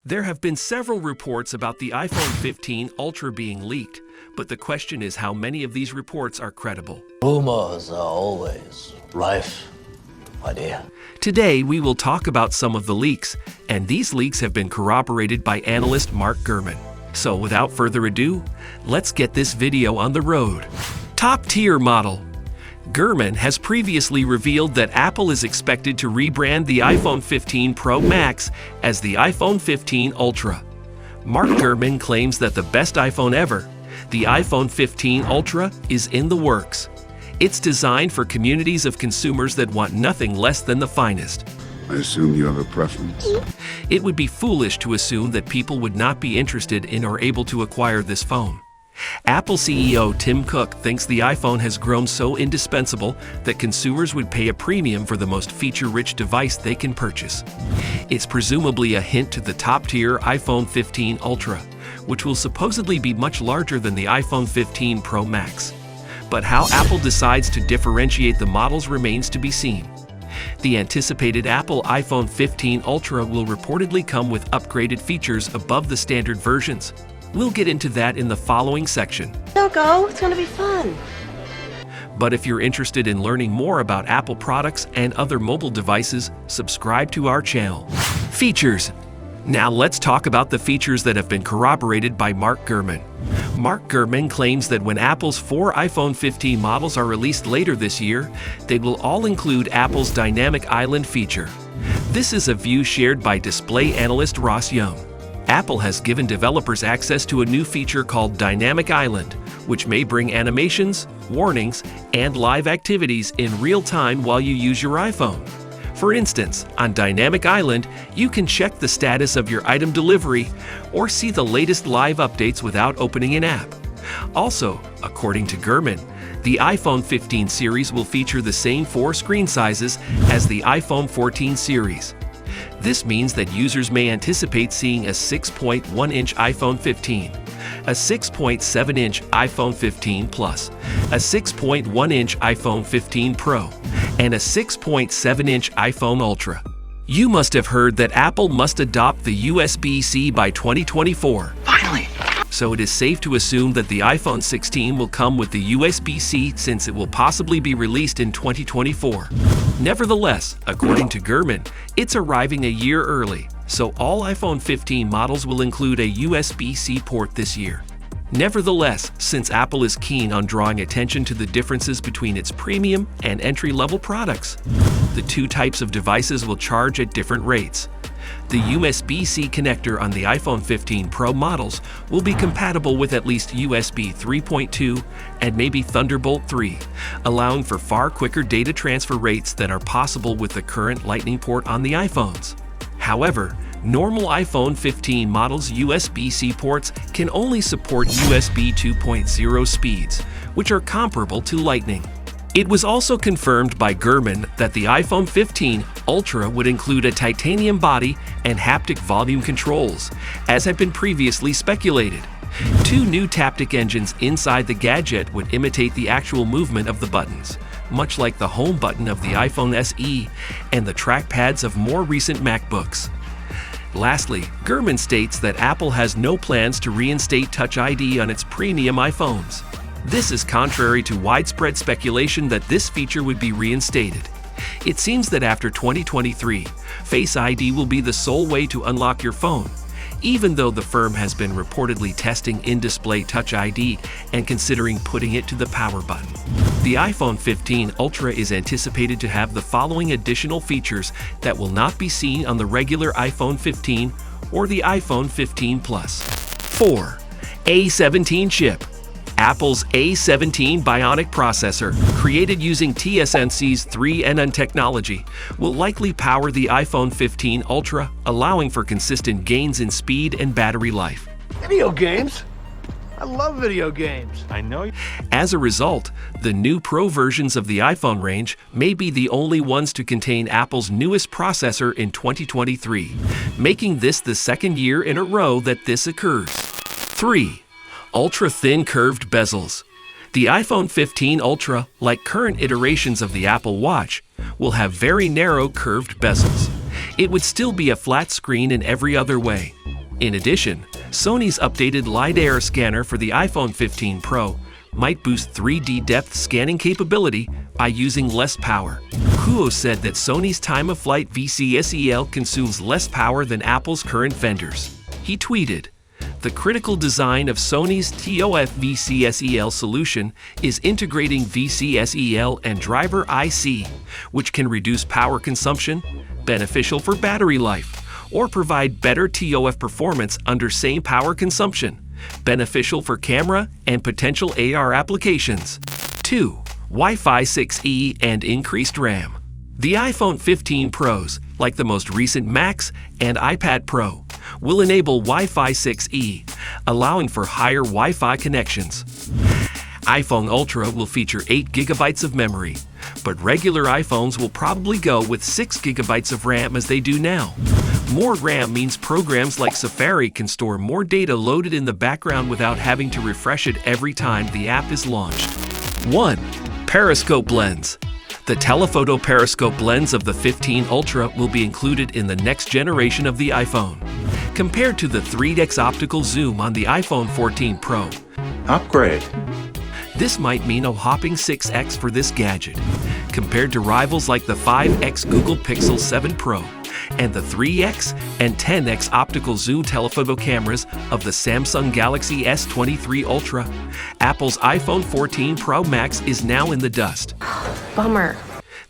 There have been several reports about the iPhone 15 Ultra being leaked, but the question is how many of these reports are credible. Rumors are always rife, my dear. Today, we will talk about some of the leaks, and these leaks have been corroborated by analyst Mark Gurman. So without further ado, let's get this video on the road. Top-tier model. Gurman has previously revealed that Apple is expected to rebrand the iPhone 15 Pro Max as the iPhone 15 Ultra. Mark Gurman claims that the best iPhone ever, the iPhone 15 Ultra, is in the works. It's designed for communities of consumers that want nothing less than the finest. I assume you have a preference. It would be foolish to assume that people would not be interested in or able to acquire this phone. Apple CEO Tim Cook thinks the iPhone has grown so indispensable that consumers would pay a premium for the most feature-rich device they can purchase. It's presumably a hint to the top-tier iPhone 15 Ultra, which will supposedly be much larger than the iPhone 15 Pro Max. But how Apple decides to differentiate the models remains to be seen. The anticipated Apple iPhone 15 Ultra will reportedly come with upgraded features above the standard versions. We'll get into that in the following section. Don't go, it's gonna be fun. But if you're interested in learning more about Apple products and other mobile devices, subscribe to our channel. Features. Now let's talk about the features that have been corroborated by Mark Gurman. Mark Gurman claims that when Apple's 4 iPhone 15 models are released later this year, they will all include Apple's Dynamic Island feature. This is a view shared by display analyst Ross Young. Apple has given developers access to a new feature called Dynamic Island, which may bring animations, warnings, and live activities in real time while you use your iPhone. For instance, on Dynamic Island, you can check the status of your item delivery or see the latest live updates without opening an app. Also, according to Gurman, the iPhone 15 series will feature the same 4 screen sizes as the iPhone 14 series. This means that users may anticipate seeing a 6.1-inch iPhone 15, a 6.7-inch iPhone 15 Plus, a 6.1-inch iPhone 15 Pro, and a 6.7-inch iPhone Ultra. You must have heard that Apple must adopt the USBC by 2024. Finally! So it is safe to assume that the iPhone 16 will come with the USB-C since it will possibly be released in 2024. Nevertheless, according to Gurman, it's arriving a year early, so all iPhone 15 models will include a USB-C port this year. Nevertheless, since Apple is keen on drawing attention to the differences between its premium and entry-level products, the two types of devices will charge at different rates. The USB-C connector on the iPhone 15 Pro models will be compatible with at least USB 3.2 and maybe Thunderbolt 3, allowing for far quicker data transfer rates than are possible with the current Lightning port on the iPhones. However, normal iPhone 15 models' USB-C ports can only support USB 2.0 speeds, which are comparable to Lightning. It was also confirmed by Gurman that the iPhone 15 Ultra would include a titanium body and haptic volume controls, as had been previously speculated. 2 new Taptic engines inside the gadget would imitate the actual movement of the buttons, much like the home button of the iPhone SE and the trackpads of more recent MacBooks. Lastly, Gurman states that Apple has no plans to reinstate Touch ID on its premium iPhones. This is contrary to widespread speculation that this feature would be reinstated. It seems that after 2023, Face ID will be the sole way to unlock your phone, even though the firm has been reportedly testing in-display Touch ID and considering putting it to the power button. The iPhone 15 Ultra is anticipated to have the following additional features that will not be seen on the regular iPhone 15 or the iPhone 15 Plus. 4. A17 chip. Apple's A17 Bionic processor, created using TSMC's 3nm technology, will likely power the iPhone 15 Ultra, allowing for consistent gains in speed and battery life. Video games? I love video games. I know. As a result, the new Pro versions of the iPhone range may be the only ones to contain Apple's newest processor in 2023, making this the second year in a row that this occurs. 3. Ultra-thin curved bezels. The iPhone 15 Ultra, like current iterations of the Apple Watch, will have very narrow curved bezels. It would still be a flat screen in every other way, In addition, Sony's updated LiDAR scanner for the iPhone 15 Pro might boost 3D depth scanning capability by using less power. Kuo said that Sony's time-of-flight VCSEL consumes less power than Apple's current vendors. He tweeted, "The critical design of Sony's TOF VCSEL solution is integrating VCSEL and driver IC, which can reduce power consumption, beneficial for battery life, or provide better TOF performance under same power consumption, beneficial for camera and potential AR applications." 2. Wi-Fi 6E and increased RAM. The iPhone 15 Pros, like the most recent Macs and iPad Pro, will enable Wi-Fi 6E, allowing for higher Wi-Fi connections. iPhone Ultra will feature 8 GB of memory, but regular iPhones will probably go with 6 GB of RAM as they do now. More RAM means programs like Safari can store more data loaded in the background without having to refresh it every time the app is launched. 1. Periscope lens. The telephoto periscope lens of the 15 Ultra will be included in the next generation of the iPhone. Compared to the 3x optical zoom on the iPhone 14 Pro, Upgrade. this might mean a whopping 6x for this gadget, compared to rivals like the 5x Google Pixel 7 Pro and the 3x and 10x optical zoom telephoto cameras of the Samsung Galaxy S23 Ultra. Apple's iPhone 14 Pro Max is now in the dust. Bummer.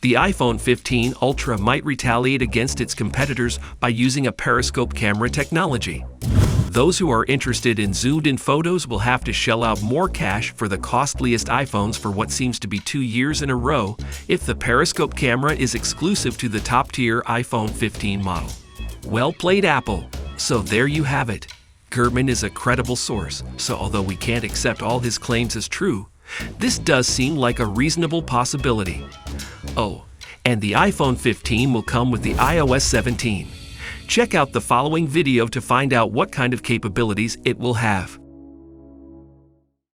The iPhone 15 Ultra might retaliate against its competitors by using a periscope camera technology. Those who are interested in zoomed-in photos will have to shell out more cash for the costliest iPhones for what seems to be 2 years in a row if the periscope camera is exclusive to the top-tier iPhone 15 model. Well played, Apple. So there you have it. Gurman is a credible source, so although we can't accept all his claims as true, this does seem like a reasonable possibility. Oh, and the iPhone 15 will come with the iOS 17. Check out the following video to find out what kind of capabilities it will have.